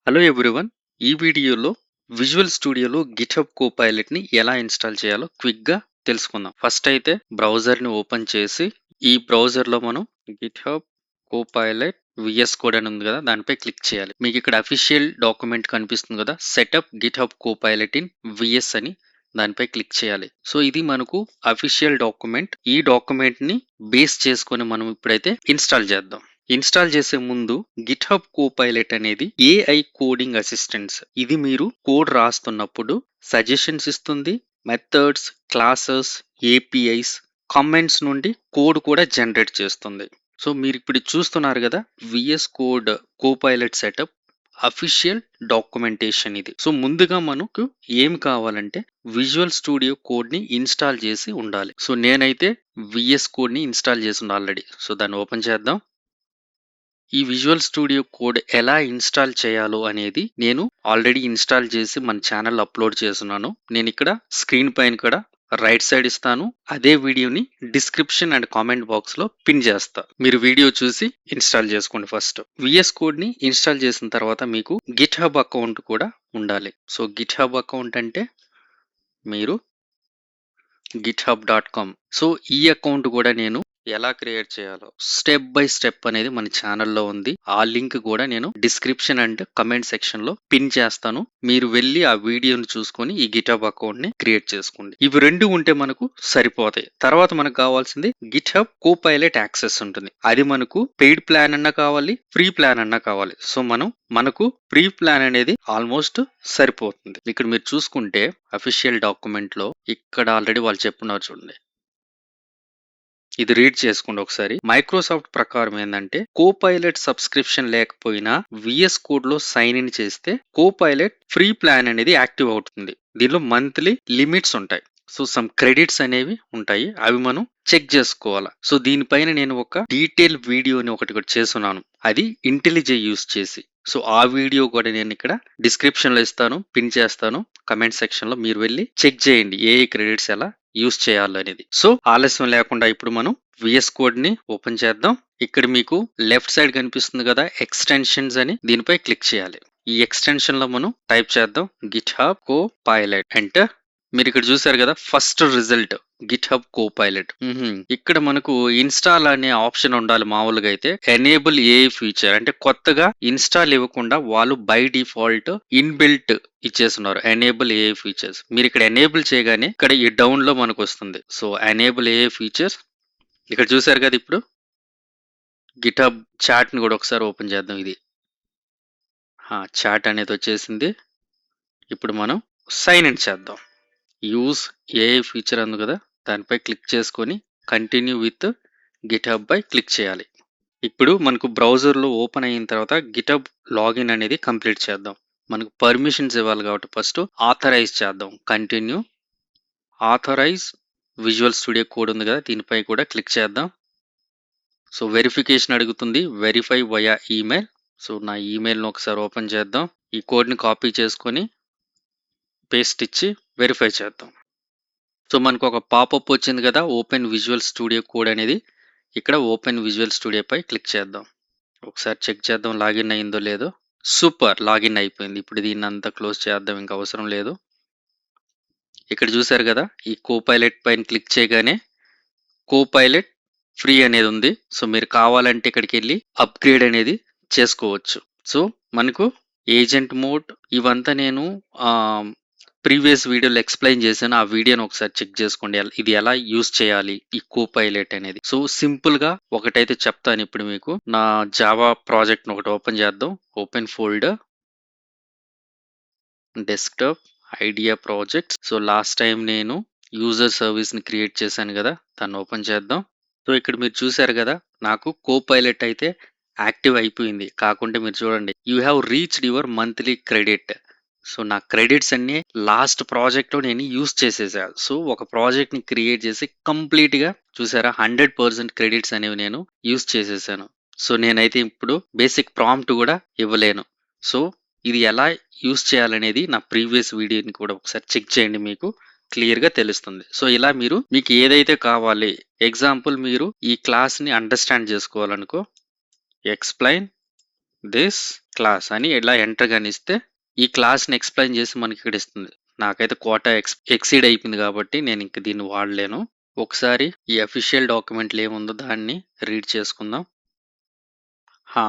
Hello everyone. ఈ వీడియోలో visual స్టూడియోలో గిట్‌హబ్ కోపైలట్‌ని ఎలా ఇన్‌స్టాల్ చేయాలో క్విక్‌గా తెలుసుకుందాం. ఫస్ట్ అయితే బ్రౌజర్‌ని ఓపెన్ చేసి, ఈ బ్రౌజర్‌లో మనం గిట్‌హబ్ కోపైలట్ వీఎస్ కోడ్ అని ఉంది కదా! దానిపై క్లిక్ చేయాలి. మీకు ఇక్కడ అఫీషియల్ డాక్యుమెంట్ కనిపిస్తుంది కదా! Setup GitHub Copilot in VS అని దానిపై క్లిక్ చేయాలి. సో, ఇది మనకు అఫీషియల్ డాక్యుమెంట్. ఈ డాక్యుమెంట్‌ని బేస్ చేసుకొని మనం ఇప్పుడైతే ఇన్‌స్టాల్ చేద్దాం. ఇన్‌స్టాల్ చేసే ముందు గిట్‌హబ్ కోపైలట్ అనేది ఏఐ కోడింగ్ అసిస్టెంట్స్. ఇది మీరు కోడ్ రాస్తున్నప్పుడు సజెషన్స్ ఇస్తుంది. మెథడ్స్, క్లాసెస్, ఏపీఐస్, కామెంట్స్ నుండి కోడ్ కూడా జనరేట్ చేస్తుంది. సో, మీరిప్పుడు చూస్తున్నారు కదా! VS code Copilot setup official documentation ఇది. సో, ముందుగా మనకు ఏం కావాలంటే విజువల్ స్టూడియో కోడ్‌ని ఇన్‌స్టాల్ చేసి ఉండాలి. సో, నేనైతే వీఎస్ కోడ్‌ని ఇన్‌స్టాల్ చేసున్నా ఆల్రెడీ. సో, దాన్ని ఓపెన్ చేద్దాం. ఈ విజువల్ స్టూడియో కోడ్ ఎలా ఇన్‌స్టాల్ చేయాలో అనేది నేను ఆల్రెడీ ఇన్‌స్టాల్ చేసి మన ఛానెల్‌లో అప్‌లోడ్ చేసున్నాను. నేనిక్కడ స్క్రీన్ పైన కూడా రైట్ సైడ్ ఇస్తాను. అదే వీడియోని డిస్క్రిప్షన్ అండ్ కామెంట్ బాక్స్‌లో పిన్ చేస్తా. మీరు వీడియో చూసి ఇన్‌స్టాల్ చేసుకోండి ఫస్ట్. వీఎస్ కోడ్‌ని ఇన్‌స్టాల్ చేసిన తర్వాత మీకు గిట్‌హబ్ అకౌంట్ కూడా ఉండాలి. సో, గిట్‌హబ్ అకౌంట్ అంటే మీరు github.com. సో, ఈ అకౌంట్ కూడా నేను ఎలా క్రియేట్ చేయాలో స్టెప్ బై స్టెప్ అనేది మన ఛానల్లో ఉంది. ఆ లింక్ కూడా నేను డిస్క్రిప్షన్ అండ్ కమెంట్ సెక్షన్‌లో పిన్ చేస్తాను. మీరు వెళ్లి ఆ వీడియోని చూసుకొని ఈ గిట్‌హబ్ అకౌంట్‌ని క్రియేట్ చేసుకోండి. ఇవి 2 ఉంటే మనకు సరిపోతాయి. తర్వాత మనకు కావాల్సింది గిట్‌హబ్ కోపైలట్ యాక్సెస్ ఉంటుంది. అది మనకు పెయిడ్ ప్లాన్ అన్నా కావాలి, ఫ్రీ ప్లాన్ అన్నా కావాలి. సో, మనకు ప్రీ ప్లాన్ అనేది ఆల్మోస్ట్ సరిపోతుంది. ఇక్కడ మీరు చూసుకుంటే అఫీషియల్ డాక్యుమెంట్‌లో ఇక్కడ ఆల్రెడీ వాళ్ళు చెప్పున్నారు చూడండి. ఇది రీడ్ చేసుకోండి ఒకసారి. మైక్రోసాఫ్ట్ ప్రకారం ఏందంటే కోపైలట్ సబ్స్క్రిప్షన్ లేకపోయినా వీఎస్ కోడ్ లో సైన్ ఇన్ చేస్తే కోపైలట్ ఫ్రీ ప్లాన్ అనేది యాక్టివ్ అవుతుంది. దీనిలో మంత్లీ లిమిట్స్ ఉంటాయి. సో, సమ్ క్రెడిట్స్ అనేవి ఉంటాయి. అవి మనం చెక్ చేసుకోవాలా. సో, దీనిపైన నేను ఒక డీటెయిల్ వీడియోని ఒకటి కూడా చేసున్నాను. అది ఇంటెలిజే యూస్ చేసి. సో, ఆ వీడియో కూడా నేను ఇక్కడ డిస్క్రిప్షన్ లో ఇస్తాను, పిన్ చేస్తాను. కమెంట్ సెక్షన్ లో మీరు వెళ్ళి చెక్ చేయండి ఏ క్రెడిట్స్ ఎలా యూస్ చేయాలనేది. సో, ఆలస్యం లేకుండా ఇప్పుడు మనం విఎస్ కోడ్ ని ఓపెన్ చేద్దాం. ఇక్కడ మీకు లెఫ్ట్ సైడ్ కనిపిస్తుంది కదా ఎక్స్టెన్షన్స్ అని, దీనిపై క్లిక్ చేయాలి. ఈ ఎక్స్టెన్షన్ లో మనం టైప్ చేద్దాం గిట్‌హబ్ కోపైలట్. ఎంటర్. మీరు ఇక్కడ చూసారు కదా ఫస్ట్ రిజల్ట్ గిట్‌హబ్ కోపైలట్. ఇక్కడ మనకు ఇన్‌స్టాల్ అనే ఆప్షన్ ఉండాలి మామూలుగా అయితే. ఎనేబుల్ ఏఐ ఫీచర్ అంటే కొత్తగా ఇన్‌స్టాల్ ఇవ్వకుండా వాళ్ళు బై డిఫాల్ట్ ఇన్‌బిల్ట్ ఇచ్చేస్తున్నారు. Enable AI features. మీరు ఇక్కడ ఎనేబుల్ చేయగానే ఇక్కడ ఈ డౌన్ లో మనకు వస్తుంది. సో, ఎనేబుల్ ఏఐ ఫీచర్స్ ఇక్కడ చూసారు కదా ఇప్పుడు గిట్‌హబ్ చాట్ ని కూడా ఒకసారి ఓపెన్ చేద్దాం. ఇది చాట్ అనేది వచ్చేసింది. ఇప్పుడు మనం సైన్ ఇన్ చేద్దాం. యూజ్ ఏఐ ఫీచర్ ఉంది కదా దానిపై క్లిక్ చేసుకొని కంటిన్యూ విత్ గిట్‌హబ్ పై క్లిక్ చేయాలి. ఇప్పుడు మనకు బ్రౌజర్లో ఓపెన్ అయిన తర్వాత గిట్‌హబ్ లాగిన్ అనేది కంప్లీట్ చేద్దాం. మనకు పర్మిషన్స్ ఇవ్వాలి కాబట్టి ఫస్ట్ ఆథరైజ్ చేద్దాం. Continue. Authorise visual studio code ఉంది కదా దీనిపై కూడా క్లిక్ చేద్దాం. సో, వెరిఫికేషన్ అడుగుతుంది. Verify via email. సో, నా ఈమెయిల్‌ని ఒకసారి ఓపెన్ చేద్దాం. ఈ కోడ్‌ని కాపీ చేసుకొని పేస్ట్ ఇచ్చి వెరిఫై చేద్దాం. సో, మనకు ఒక పాపప్ వచ్చింది కదా ఓపెన్ విజువల్ స్టూడియో కోడ్ అనేది. ఇక్కడ ఓపెన్ విజువల్ స్టూడియో పై క్లిక్ చేద్దాం. ఒకసారి చెక్ చేద్దాం లాగిన్ అయిందో లేదో. సూపర్, లాగిన్ అయిపోయింది. ఇప్పుడు దీన్నంతా క్లోజ్ చేద్దాం, ఇంకా అవసరం లేదు. ఇక్కడ చూసారు కదా ఈ కోపైలట్ పైన క్లిక్ చేయగానే కోపైలట్ ఫ్రీ అనేది ఉంది. సో, మీరు కావాలంటే ఇక్కడికి వెళ్ళి అప్గ్రేడ్ అనేది చేసుకోవచ్చు. సో, మనకు ఏజెంట్ మోడ్ ఇవంతా నేను ప్రీవియస్ వీడియోలో ఎక్స్ప్లెయిన్ చేశాను. ఆ వీడియోని ఒకసారి చెక్ చేసుకోండి. ఇది ఎలా యూజ్ చేయాలి ఈ కోపైలట్ అనేది. సో, సింపుల్ గా ఒకటైతే చెప్తాను ఇప్పుడు మీకు. నా జావా ప్రాజెక్ట్ ఒకటి ఓపెన్ చేద్దాం. Open folder, desktop, idea projects. So, last time నేను యూజర్ సర్వీస్ ని క్రియేట్ చేశాను కదా దాన్ని ఓపెన్ చేద్దాం. సో, ఇక్కడ మీరు చూసారు కదా నాకు కోపైలట్ అయితే యాక్టివ్ అయిపోయింది. కాకుంటే మీరు చూడండి you have reached your monthly credit. So, నా క్రెడిట్స్ అన్ని లాస్ట్ ప్రాజెక్ట్ లో నేను యూస్ చేసేసా. సో, ఒక ప్రాజెక్ట్ ని క్రియేట్ చేసి కంప్లీట్ గా చూసారా 100% క్రెడిట్స్ అనేవి నేను యూస్ చేసేసాను. సో, నేనైతే ఇప్పుడు బేసిక్ ప్రాంప్ట్ కూడా ఇవ్వలేను. సో, ఇది ఎలా యూస్ చేయాలనేది నా ప్రీవియస్ వీడియోని కూడా ఒకసారి చెక్ చేయండి, మీకు క్లియర్‌గా తెలుస్తుంది. సో, ఇలా మీకు ఏదైతే కావాలి, ఎగ్జాంపుల్ మీరు ఈ క్లాస్‌ని అండర్‌స్టాండ్ చేసుకోవాలనుకో, ఎక్స్‌ప్లెయిన్ దిస్ క్లాస్ అని ఇలా ఎంటర్ గానిస్తే ఈ క్లాస్‌ని ఎక్స్‌ప్లెయిన్ చేసి మనకిక్కడ ఇస్తుంది. నాకైతే క్వాటా ఎక్సీడ్ అయిపోయింది కాబట్టి నేనింక దీన్ని వాడలేను. ఒకసారి ఈ అఫీషియల్ డాక్యుమెంట్‌లో ఏముందో దాన్ని రీడ్ చేసుకుందాం. హా!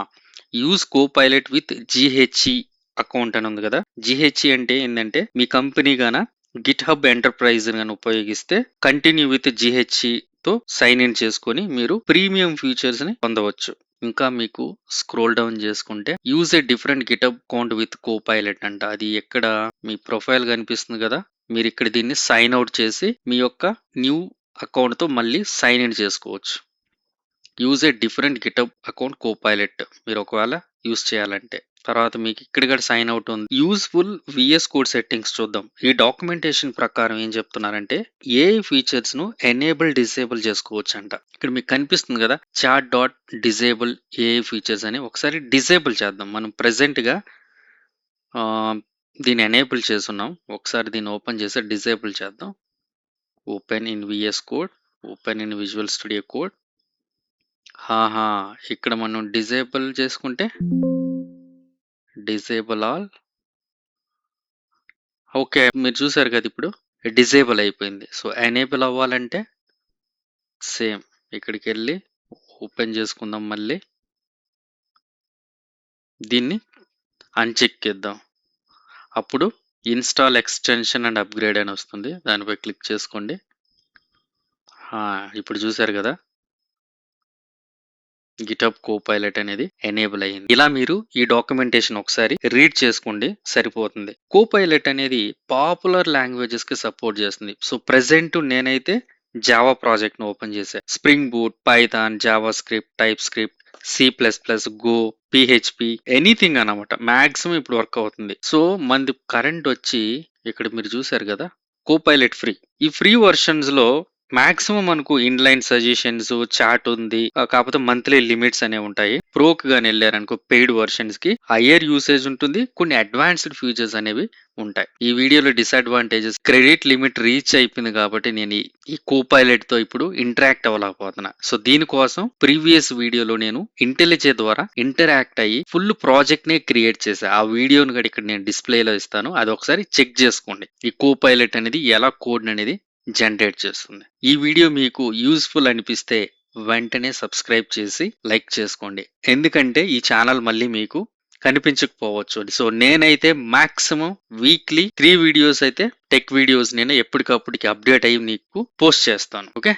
యూజ్ కోపైలట్ విత్ జీహెచ్‌ఈ అకౌంట్ అని ఉంది గదా! జీహెచ్‌ఈ అంటే ఏందంటే మీ కంపెనీ గాన గిట్‌హబ్ ఎంటర్‌ప్రైజ్‌ని గాని ఉపయోగిస్తే కంటిన్యూ విత్ జీహెచ్‌ఈతో సైన్ ఇన్ చేసుకొని మీరు ప్రీమియం ఫీచర్స్‌ని పొందవచ్చు. ఇంకా మీకు స్క్రోల్ డౌన్ చేసుకుంటే use a different GitHub account with Copilot అంట. అది ఎక్కడ మీ ప్రొఫైల్ కనిపిస్తుంది కదా! మీరిక్కడ దీన్ని సైన్ ఔట్ చేసి మీ యొక్క న్యూ అకౌంట్‌తో మళ్ళీ సైన్ ఇన్ చేసుకోవచ్చు. Use a different GitHub account Copilot మీరు ఒకవేళ యూజ్ చేయాలంటే. తర్వాత మీకు ఇక్కడ కూడా సైన్ అవుట్ ఉంది. యూజ్‌ఫుల్ వీఎస్ కోడ్ సెట్టింగ్స్ చూద్దాం. ఈ డాక్యుమెంటేషన్ ప్రకారం ఏం చెప్తున్నారంటే ఏఐ ఫీచర్స్‌ను డిసేబుల్ చేసుకోవచ్చంట. ఇక్కడ మీకు కనిపిస్తుంది కదా! Chat dot disable AI features అని ఒకసారి డిజేబుల్ చేద్దాం. మనం ప్రెజెంట్‌గా ఆహ్, దీన్ని ఎనేబుల్ చేసున్నాం. ఒకసారి దీన్ని ఓపెన్ చేసి డిజేబుల్ చేద్దాం. Open in VS code, open in visual studio code. ఆహా! ఇక్కడ మనం డిజేబుల్ చేసుకుంటే డిజేబుల్ ఆల్. ఓకే. మీరు చూసారు కదా! ఇప్పుడు డిజేబుల్ అయిపోయింది. సో, ఎనేబుల్ అవ్వాలంటే సేమ్ ఇక్కడికెళ్ళి ఓపెన్ చేసుకుందాం మళ్ళీ. దీన్ని అన్‌చెక్కిద్దాం. అప్పుడు ఇన్‌స్టాల్ ఎక్స్‌టెన్షన్ అండ్ అప్‌గ్రేడ్ అని వస్తుంది. దానిపై క్లిక్ చేసుకోండి. ఆ! ఇప్పుడు చూసారు కదా! గిటబ్ కోపైలట్ అనేది ఎనేబుల్ అయ్యింది. ఇలా మీరు ఈ డాక్యుమెంటేషన్ ఒకసారి రీడ్ చేసుకోండి సరిపోతుంది. కోపైలట్ అనేది పాపులర్ లాంగ్వేజెస్ కి సపోర్ట్ చేస్తుంది. సో ప్రెజెంట్ నేనైతే జావా ప్రాజెక్ట్ ను ఓపెన్ చేశా. Spring boot, Python, JavaScript, TypeScript, C plus plus, go, PHP anything అన్నమాట. మాక్సిమం ఇప్పుడు వర్క్ అవుతుంది. సో మనది కరెంట్ వచ్చి ఇక్కడ మీరు చూసారు కదా! Copilot free. ఈ ఫ్రీ వర్షన్స్ లో మాక్సిమం మనకు ఇన్‌లైన్ సజెషన్స్, చాట్ ఉంది. కాకపోతే మంత్లీ లిమిట్స్ అనేవి ఉంటాయి. ప్రోకి గాని ఎళ్లారనుకో పెయిడ్ వెర్షన్స్‌కి హైయర్ యూసేజ్ ఉంటుంది. కొన్ని అడ్వాన్స్‌డ్ ఫీచర్స్ అనేవి ఉంటాయి. ఈ వీడియోలో డిసడ్వాంటేజెస్ క్రెడిట్ లిమిట్ రీచ్ అయిపోయింది కాబట్టి నేను ఈ కోపైలట్‌తో ఇప్పుడు ఇంటరాక్ట్ అవ్వలేకపోతున్నా. సో దీనికోసం ప్రీవియస్ వీడియోలో నేను ఇంటెలిజే ద్వారా ఇంటరాక్ట్ అయ్యి ఫుల్ ప్రాజెక్ట్‌నే క్రియేట్ చేశా. ఆ వీడియోని కూడా ఇక్కడ నేను డిస్‌ప్లేలో ఇస్తాను. అది ఒకసారి చెక్ చేసుకోండి. ఈ కోపైలట్ అనేది ఎలా కోడ్ అనేది జనరేట్ చేస్తుంది. ఈ వీడియో మీకు యూజ్‌ఫుల్ అనిపిస్తే వెంటనే సబ్స్క్రైబ్ చేసి లైక్ చేసుకోండి. ఎందుకంటే ఈ ఛానల్ మళ్ళీ మీకు కనిపించకపోవచ్చు. సో నేనైతే మాక్సిమం వీక్లీ 3 వీడియోస్ అయితే టెక్ వీడియోస్ నేను ఎప్పటికప్పటికి అప్డేట్ అయ్యి మీకు పోస్ట్ చేస్తాను. ఓకే.